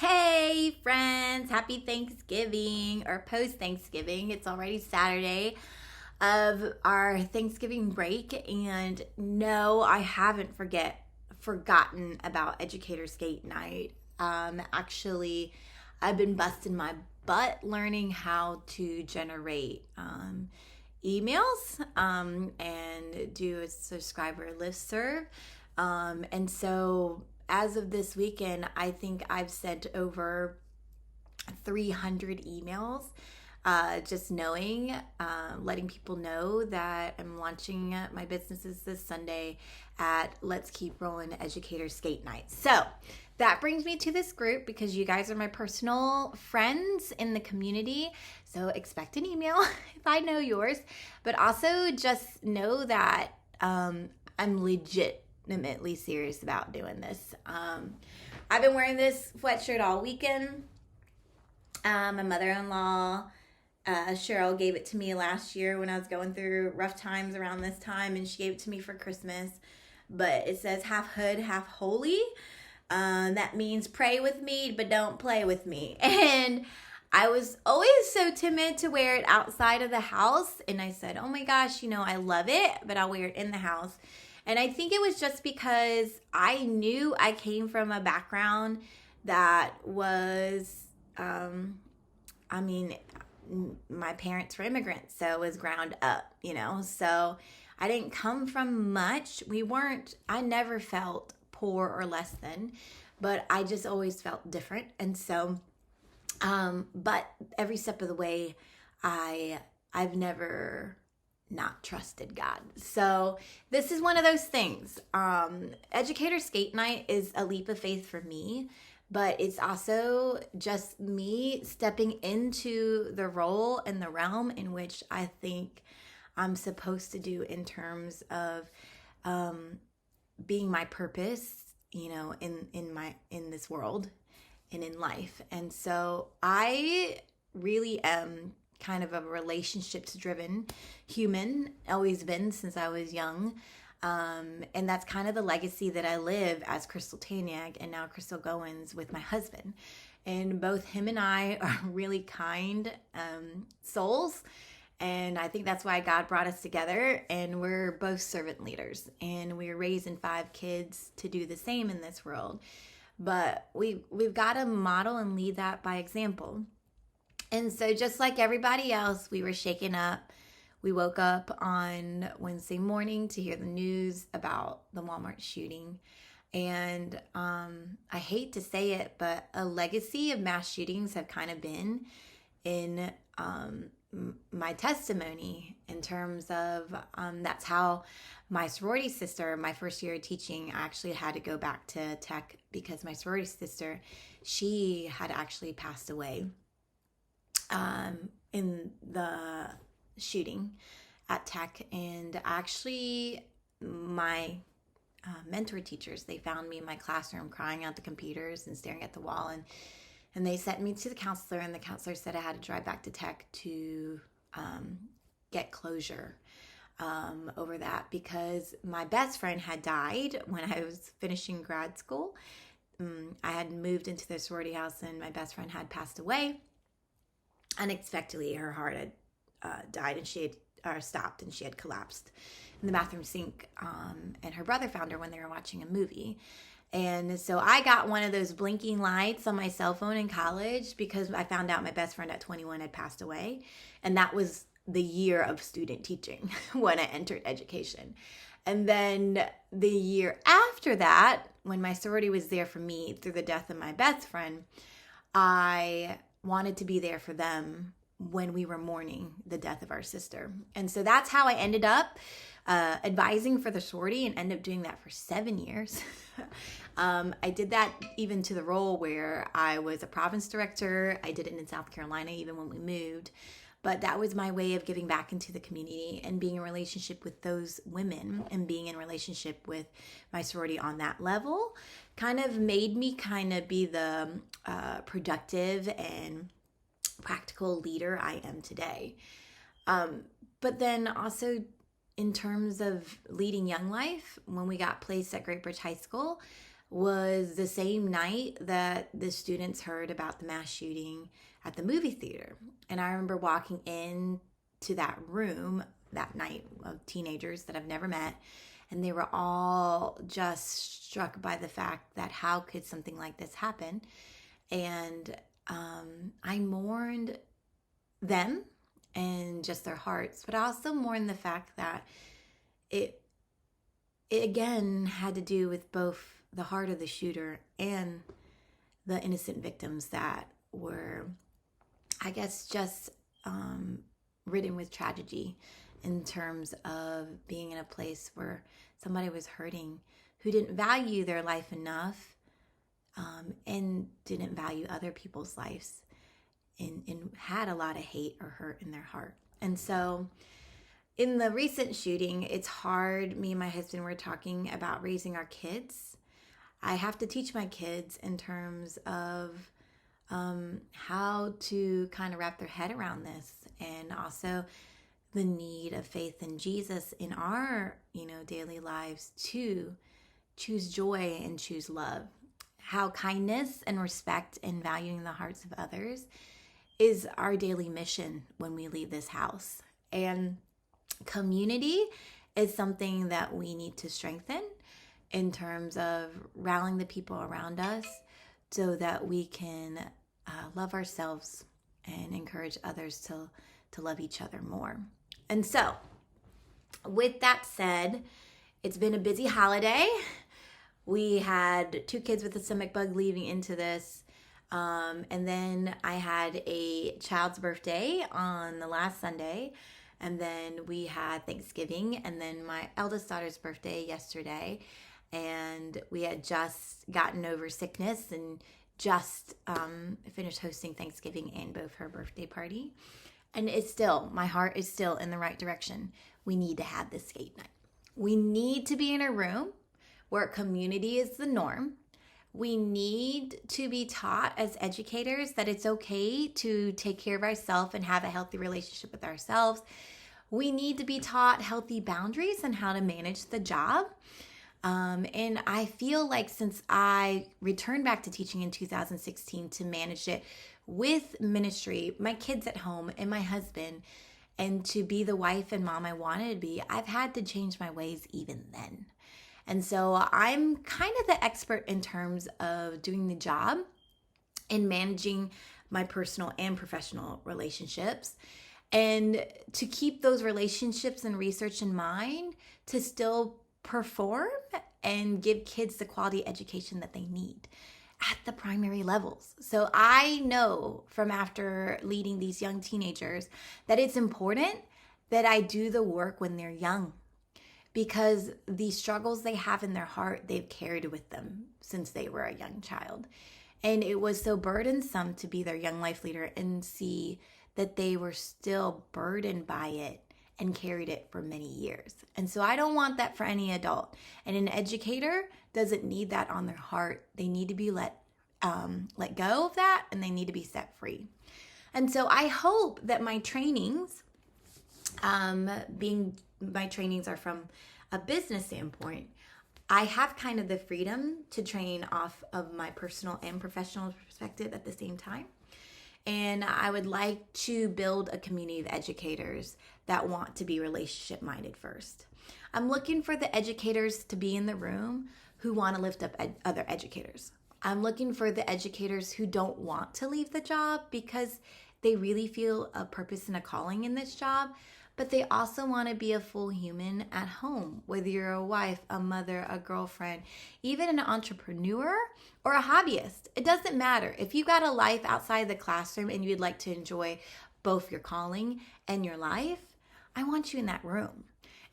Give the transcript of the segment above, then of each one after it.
Hey friends, happy Thanksgiving or post Thanksgiving. It's already Saturday of our Thanksgiving break, and no, I haven't forgotten about Educator Skate Night. Actually, I've been busting my butt learning how to generate emails and do a subscriber listserv. And so as of this weekend, I think I've sent over 300 emails, just knowing, letting people know that I'm launching my businesses this Sunday at Let's Keep Rolling Educator Skate Night. So that brings me to this group because you guys are my personal friends in the community. So expect an email if I know yours, but also just know that I'm legitimately serious about doing this. I've been wearing this sweatshirt all weekend. My mother-in-law, Cheryl, gave it to me last year when I was going through rough times around this time, and she gave it to me for Christmas. But it says half hood, half holy. That means pray with me, but don't play with me. And I was always so timid to wear it outside of the house. And I said, oh my gosh, I love it, but I'll wear it in the house. And I think it was just because I knew I came from a background that was, my parents were immigrants, so it was ground up, So I didn't come from much. I never felt poor or less than, but I just always felt different. And so, but every step of the way, I've never not trusted God. So this is one of those things. Educator Skate Night is a leap of faith for me, but it's also just me stepping into the role and the realm in which I think I'm supposed to do in terms of being my purpose, in this world and in life. And so I really am kind of a relationships driven human, always been since I was young. And that's kind of the legacy that I live as Crystal Taniak and now Crystal Goins with my husband. And both him and I are really kind souls. And I think that's why God brought us together. And we're both servant leaders. And we're raising 5 kids to do the same in this world. But we've got to model and lead that by example. And so just like everybody else, we were shaken up. We woke up on Wednesday morning to hear the news about the Walmart shooting. And I hate to say it, but a legacy of mass shootings have kind of been in my testimony in terms of that's how my sorority sister, my first year of teaching, I actually had to go back to tech because my sorority sister, she had actually passed away in the shooting at tech. And actually my mentor teachers, they found me in my classroom crying at the computers and staring at the wall, and they sent me to the counselor, and the counselor said I had to drive back to tech to get closure over that because my best friend had died when I was finishing grad school. I had moved into the sorority house and my best friend had passed away. Unexpectedly, her heart had died and she had stopped and she had collapsed in the bathroom sink. And her brother found her when they were watching a movie. And so I got one of those blinking lights on my cell phone in college because I found out my best friend at 21 had passed away. And that was the year of student teaching when I entered education. And then the year after that, when my sorority was there for me through the death of my best friend, I wanted to be there for them when we were mourning the death of our sister. And so that's how I ended up advising for the sorority and ended up doing that for 7 years. I did that even to the role where I was a province director. I did it in South Carolina even when we moved. But that was my way of giving back into the community and being in relationship with those women and being in relationship with my sorority on that level kind of made me kind of be the productive and practical leader I am today. But then also in terms of leading Young Life, when we got placed at Great Bridge High School, was the same night that the students heard about the mass shooting at the movie theater. And I remember walking in to that room that night of teenagers that I've never met, and they were all just struck by the fact that how could something like this happen? And I mourned them and just their hearts, but I also mourned the fact that it again had to do with both the heart of the shooter and the innocent victims that were, I guess, just ridden with tragedy in terms of being in a place where somebody was hurting who didn't value their life enough and didn't value other people's lives and had a lot of hate or hurt in their heart. And so in the recent shooting, it's hard. Me and my husband were talking about raising our kids. I have to teach my kids in terms of how to kind of wrap their head around this, and also the need of faith in Jesus in our, daily lives to choose joy and choose love. How kindness and respect and valuing the hearts of others is our daily mission when we leave this house. And community is something that we need to strengthen in terms of rallying the people around us so that we can love ourselves and encourage others to love each other more. And so, with that said, it's been a busy holiday. We had 2 kids with a stomach bug leading into this. And then I had a child's birthday on the last Sunday. And then we had Thanksgiving. And then my eldest daughter's birthday yesterday. And we had just gotten over sickness and just finished hosting Thanksgiving and both her birthday party. And it's still, my heart is still in the right direction. We need to have this skate night. We need to be in a room where community is the norm. We need to be taught as educators that it's okay to take care of ourselves and have a healthy relationship with ourselves. We need to be taught healthy boundaries and how to manage the job. And I feel like since I returned back to teaching in 2016 to manage it with ministry, my kids at home, and my husband, and to be the wife and mom I wanted to be, I've had to change my ways even then. And so I'm kind of the expert in terms of doing the job and managing my personal and professional relationships, and to keep those relationships and research in mind to still perform and give kids the quality education that they need at the primary levels. So I know from after leading these young teenagers that it's important that I do the work when they're young, because the struggles they have in their heart, they've carried with them since they were a young child. And it was so burdensome to be their young life leader and see that they were still burdened by it and carried it for many years. And so I don't want that for any adult. And an educator doesn't need that on their heart. They need to be let go of that, and they need to be set free. And so I hope that my trainings, my trainings are from a business standpoint, I have kind of the freedom to train off of my personal and professional perspective at the same time. And I would like to build a community of educators that want to be relationship minded first. I'm looking for the educators to be in the room who want to lift up other educators. I'm looking for the educators who don't want to leave the job because they really feel a purpose and a calling in this job, but they also want to be a full human at home, whether you're a wife, a mother, a girlfriend, even an entrepreneur or a hobbyist. It doesn't matter. If you got a life outside the classroom and you'd like to enjoy both your calling and your life, I want you in that room.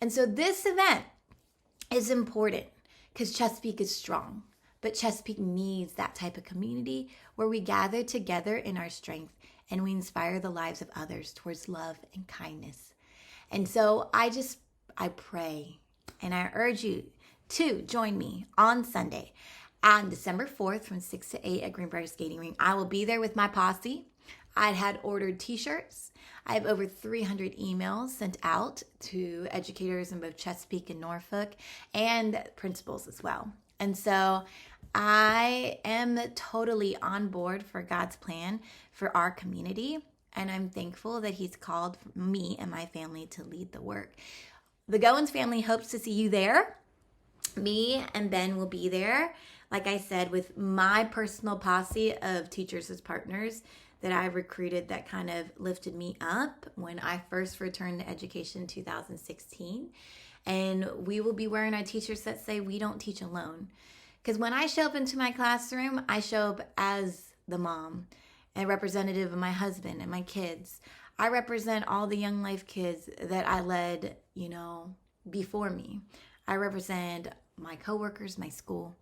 And so this event is important because Chesapeake is strong, but Chesapeake needs that type of community where we gather together in our strength and we inspire the lives of others towards love and kindness. And so I pray and I urge you to join me on Sunday on December 4th from 6 to 8 at Greenbrier Skating Rink. I will be there with my posse. I had ordered t-shirts. I have over 300 emails sent out to educators in both Chesapeake and Norfolk and principals as well. And so I am totally on board for God's plan for our community, and I'm thankful that He's called me and my family to lead the work. The Goins family hopes to see you there. Me and Ben will be there, like I said, with my personal posse of teachers as partners that I recruited that kind of lifted me up when I first returned to education in 2016. And we will be wearing our t-shirts that say, "We don't teach alone." Because when I show up into my classroom, I show up as the mom and representative of my husband and my kids. I represent all the Young Life kids that I led, before me. I represent my coworkers, my school.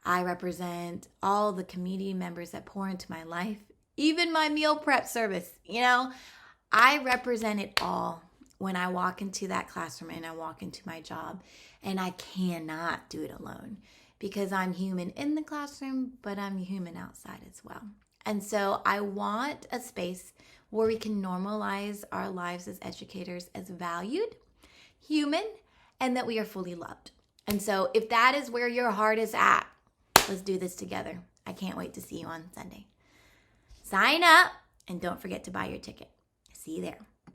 I represent all the community members that pour into my life, even my meal prep service. I represent it all when I walk into that classroom and I walk into my job. And I cannot do it alone because I'm human in the classroom, but I'm human outside as well. And so I want a space where we can normalize our lives as educators as valued, human, and that we are fully loved. And so if that is where your heart is at, let's do this together. I can't wait to see you on Sunday. Sign up and don't forget to buy your ticket. See you there.